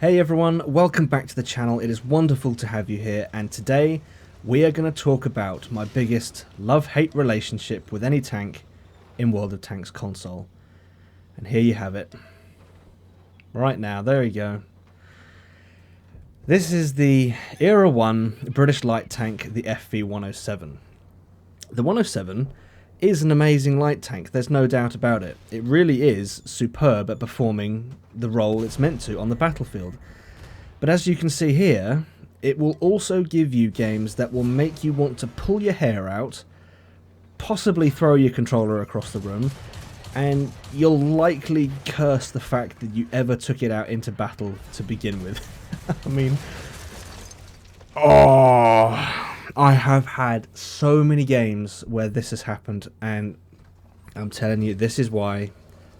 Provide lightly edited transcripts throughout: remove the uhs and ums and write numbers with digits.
Hey everyone, welcome back to the channel. It is wonderful to have you here, and today we are going to talk about my biggest love-hate relationship with any tank in WoT Consle. And here you have it. Right now, there you go. This is the Era 1 British light tank, the FV107. The 107 is an amazing light tank, there's no doubt about it. It really is superb at performing the role it's meant to on the battlefield. But as you can see here, it will also give you games that will make you want to pull your hair out, possibly throw your controller across the room, and you'll likely curse the fact that you ever took it out into battle to begin with. I mean, I have had so many games where this has happened, and I'm telling you, this is why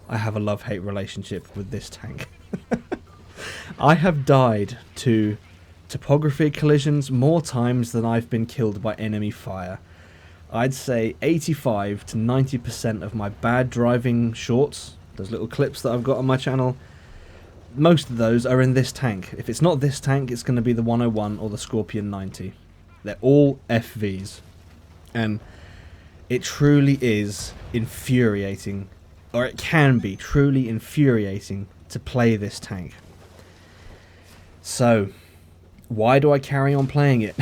I have a love-hate relationship with this tank. I have died to topography collisions more times than I've been killed by enemy fire. I'd say 85 to 90% of my bad driving shorts, those little clips that I've got on my channel, most of those are in this tank. If it's not this tank, it's going to be the 101 or the Scorpion 90. They're all FVs, and it truly is infuriating, or it can be truly infuriating to play this tank. So, why do I carry on playing it?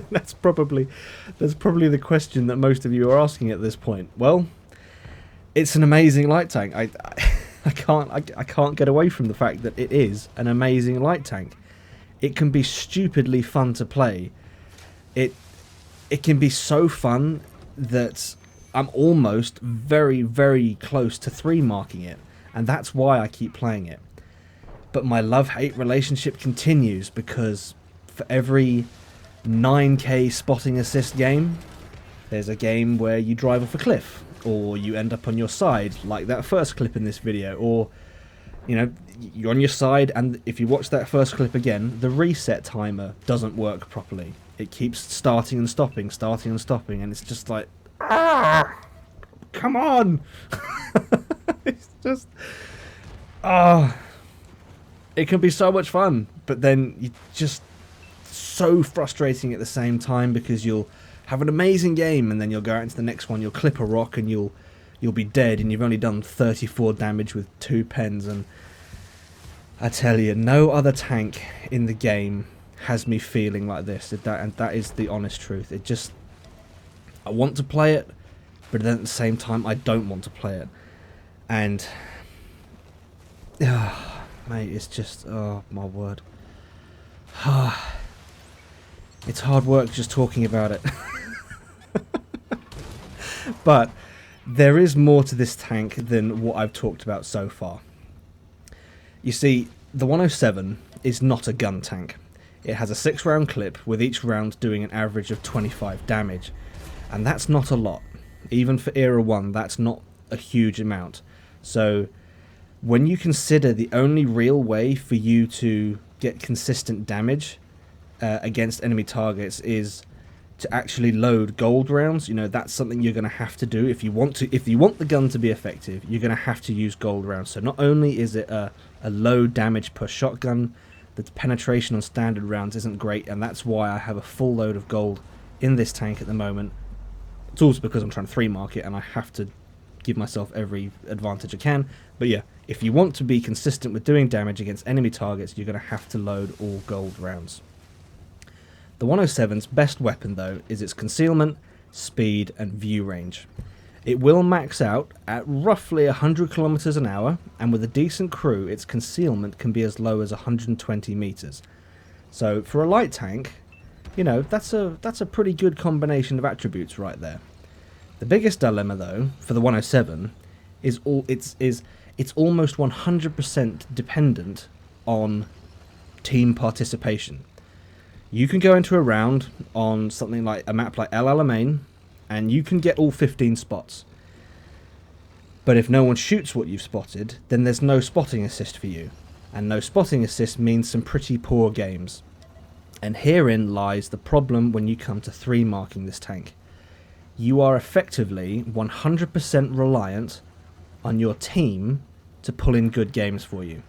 That's probably the question that most of you are asking at this point. Well, it's an amazing light tank. I can't get away from the fact that it is an amazing light tank. It can be stupidly fun to play. It can be so fun that I'm almost very, very close to 3-marking it, and that's why I keep playing it. But my love-hate relationship continues, because for every 9k spotting assist game, there's a game where you drive off a cliff, or you end up on your side, like that first clip in this video, or, you know, you're on your side, and if you watch that first clip again, the reset timer doesn't work properly. It keeps starting and stopping, and it's just like, come on! It's just, it can be so much fun, but then you just so frustrating at the same time, because you'll have an amazing game and then you'll go out into the next one, you'll clip a rock and you'll be dead, and you've only done 34 damage with 2 pens. And I tell you, no other tank in the game has me feeling like this, and that is the honest truth. It just, I want to play it, but then at the same time I don't want to play it, and mate, it's just, oh my word. It's hard work just talking about it. But there is more to this tank than what I've talked about so far. You see, the 107 is not a gun tank. It has a 6-round clip, with each round doing an average of 25 damage. And that's not a lot. Even for Era 1, that's not a huge amount. So, when you consider the only real way for you to get consistent damage against enemy targets is to actually load gold rounds, you know, that's something you're going to have to do if you want the gun to be effective. You're going to have to use gold rounds. So not only is it a low damage per shotgun, the penetration on standard rounds isn't great, and that's why I have a full load of gold in this tank at the moment. It's also because I'm trying to 3-mark it, and I have to give myself every advantage I can. But yeah, if you want to be consistent with doing damage against enemy targets, you're going to have to load all gold rounds. The 107's best weapon, though, is its concealment, speed, and view range. It will max out at roughly 100 kilometers an hour, and with a decent crew, its concealment can be as low as 120 meters. So for a light tank, you know, that's a pretty good combination of attributes right there. The biggest dilemma, though, for the 107 is it's almost 100% dependent on team participation. You can go into a round on something like a map like El Alamein, and you can get all 15 spots. But if no one shoots what you've spotted, then there's no spotting assist for you. And no spotting assist means some pretty poor games. And herein lies the problem when you come to 3-marking this tank. You are effectively 100% reliant on your team to pull in good games for you.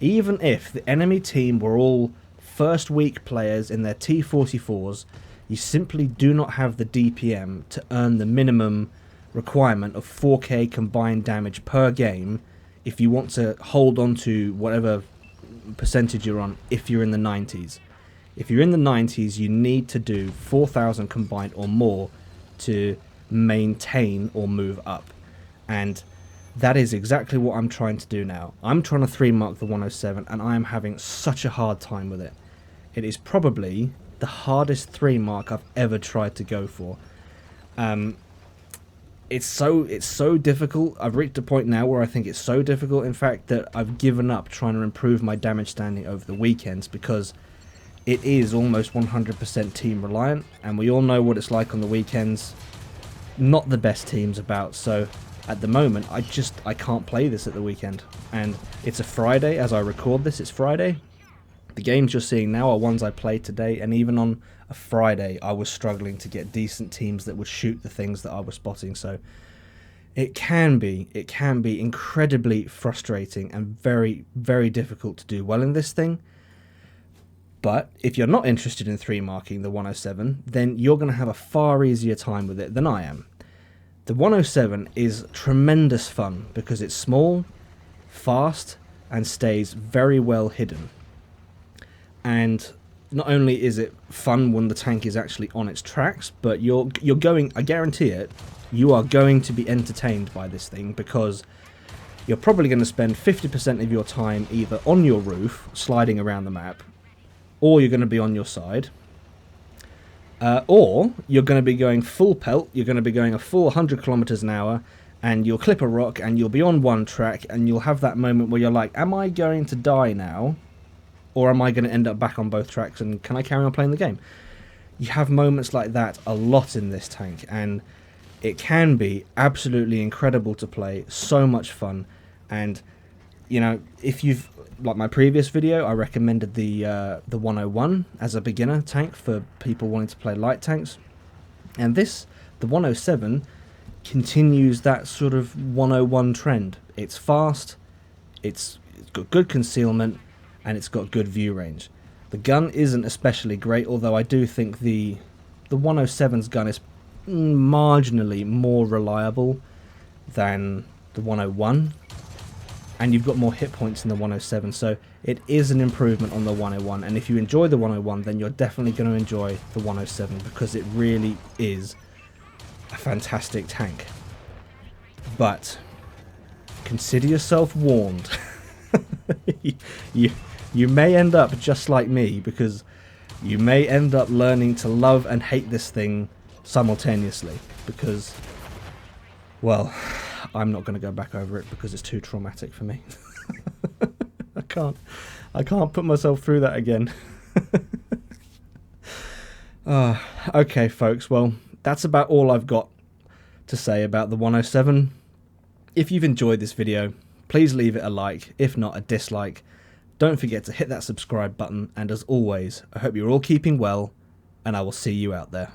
Even if the enemy team were all first week players in their T44s, you simply do not have the DPM to earn the minimum requirement of 4k combined damage per game if you want to hold on to whatever percentage you're on if you're in the 90s. If you're in the 90s, you need to do 4,000 combined or more to maintain or move up. And that is exactly what I'm trying to do now. I'm trying to 3-mark the 107, and I am having such a hard time with it. It is probably the hardest 3-mark I've ever tried to go for. It's so difficult. I've reached a point now where I think it's so difficult, in fact, that I've given up trying to improve my damage standing over the weekends, because it is almost 100% team reliant, and we all know what it's like on the weekends. Not the best teams about, so at the moment I can't play this at the weekend. And it's a Friday as I record this. It's Friday. The games you're seeing now are ones I played today, and even on a Friday I was struggling to get decent teams that would shoot the things that I was spotting. So it can be incredibly frustrating and very, very difficult to do well in this thing. But if you're not interested in 3-marking the 107, then you're going to have a far easier time with it than I am. The 107 is tremendous fun because it's small, fast, and stays very well hidden. And not only is it fun when the tank is actually on its tracks, but you're going, I guarantee it, you are going to be entertained by this thing, because you're probably going to spend 50% of your time either on your roof, sliding around the map, or you're going to be on your side, or you're going to be going full pelt, you're going to be going a full 100 kilometers an hour, and you'll clip a rock, and you'll be on one track, and you'll have that moment where you're like, am I going to die now? Or am I going to end up back on both tracks, and can I carry on playing the game? You have moments like that a lot in this tank, and it can be absolutely incredible to play, so much fun. And, you know, if you've, like my previous video, I recommended the 101 as a beginner tank for people wanting to play light tanks. And this, the 107, continues that sort of 101 trend. It's fast, it's got good concealment, and it's got good view range. The gun isn't especially great, although I do think the 107's gun is marginally more reliable than the 101, and you've got more hit points in the 107, so it is an improvement on the 101. And if you enjoy the 101, then you're definitely going to enjoy the 107, because it really is a fantastic tank. But consider yourself warned. You may end up just like me, because you may end up learning to love and hate this thing simultaneously, because, well, I'm not going to go back over it because it's too traumatic for me. I can't put myself through that again. Okay, folks, well, that's about all I've got to say about the 107. If you've enjoyed this video, please leave it a like, if not a dislike. Don't forget to hit that subscribe button, and as always, I hope you're all keeping well, and I will see you out there.